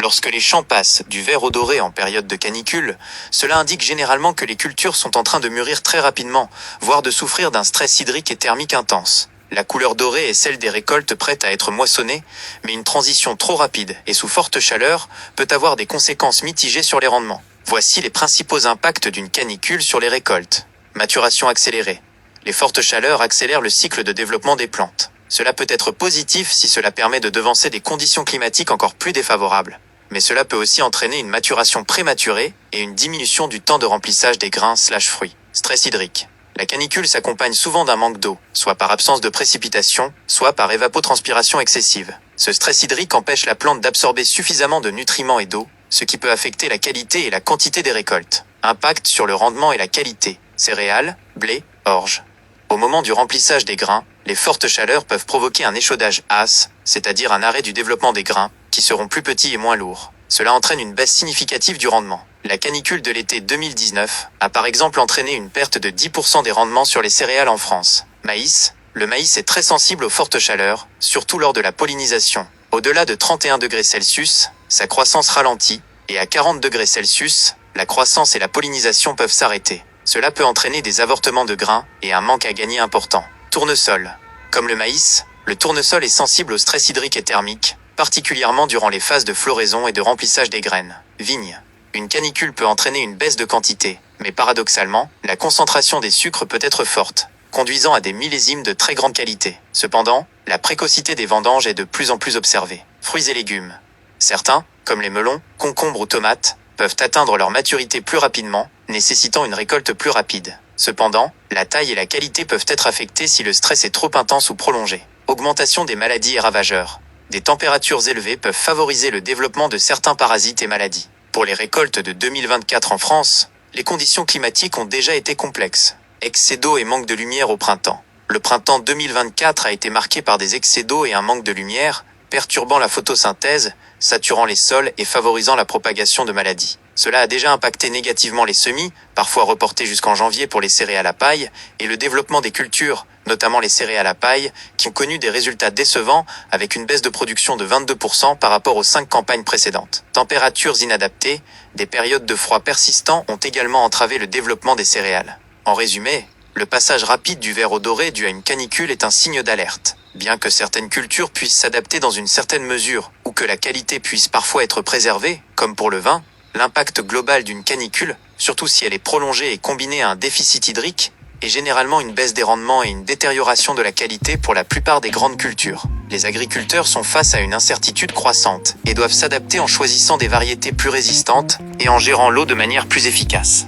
Lorsque les champs passent du vert au doré en période de canicule, cela indique généralement que les cultures sont en train de mûrir très rapidement, voire de souffrir d'un stress hydrique et thermique intense. La couleur dorée est celle des récoltes prêtes à être moissonnées, mais une transition trop rapide et sous forte chaleur peut avoir des conséquences mitigées sur les rendements. Voici les principaux impacts d'une canicule sur les récoltes. Maturation accélérée. Les fortes chaleurs accélèrent le cycle de développement des plantes. Cela peut être positif si cela permet de devancer des conditions climatiques encore plus défavorables. Mais cela peut aussi entraîner une maturation prématurée et une diminution du temps de remplissage des grains/fruits. Stress hydrique. La canicule s'accompagne souvent d'un manque d'eau, soit par absence de précipitation, soit par évapotranspiration excessive. Ce stress hydrique empêche la plante d'absorber suffisamment de nutriments et d'eau, ce qui peut affecter la qualité et la quantité des récoltes. Impact sur le rendement et la qualité. Céréales, blé, orge. Au moment du remplissage des grains, les fortes chaleurs peuvent provoquer un échaudage AS, c'est-à-dire un arrêt du développement des grains, qui seront plus petits et moins lourds. Cela entraîne une baisse significative du rendement. La canicule de l'été 2019 a par exemple entraîné une perte de 10% des rendements sur les céréales en France. Maïs. Le maïs est très sensible aux fortes chaleurs, surtout lors de la pollinisation. Au-delà de 31 degrés Celsius, sa croissance ralentit, et à 40 degrés Celsius, la croissance et la pollinisation peuvent s'arrêter. Cela peut entraîner des avortements de grains et un manque à gagner important. Tournesol. Comme le maïs, le tournesol est sensible au stress hydrique et thermique, particulièrement durant les phases de floraison et de remplissage des graines. Vigne. Une canicule peut entraîner une baisse de quantité, mais paradoxalement, la concentration des sucres peut être forte, conduisant à des millésimes de très grande qualité. Cependant, la précocité des vendanges est de plus en plus observée. Fruits et légumes. Certains, comme les melons, concombres ou tomates, peuvent atteindre leur maturité plus rapidement, nécessitant une récolte plus rapide. Cependant, la taille et la qualité peuvent être affectées si le stress est trop intense ou prolongé. Augmentation des maladies et ravageurs. Des températures élevées peuvent favoriser le développement de certains parasites et maladies. Pour les récoltes de 2024 en France, les conditions climatiques ont déjà été complexes. Excès d'eau et manque de lumière au printemps. Le printemps 2024 a été marqué par des excès d'eau et un manque de lumière, perturbant la photosynthèse, saturant les sols et favorisant la propagation de maladies. Cela a déjà impacté négativement les semis, parfois reportés jusqu'en janvier pour les céréales à paille, et le développement des cultures, notamment les céréales à paille, qui ont connu des résultats décevants avec une baisse de production de 22% par rapport aux 5 campagnes précédentes. Températures inadaptées, des périodes de froid persistants ont également entravé le développement des céréales. En résumé, le passage rapide du vert au doré dû à une canicule est un signe d'alerte. Bien que certaines cultures puissent s'adapter dans une certaine mesure, ou que la qualité puisse parfois être préservée, comme pour le vin, l'impact global d'une canicule, surtout si elle est prolongée et combinée à un déficit hydrique, est généralement une baisse des rendements et une détérioration de la qualité pour la plupart des grandes cultures. Les agriculteurs sont face à une incertitude croissante et doivent s'adapter en choisissant des variétés plus résistantes et en gérant l'eau de manière plus efficace.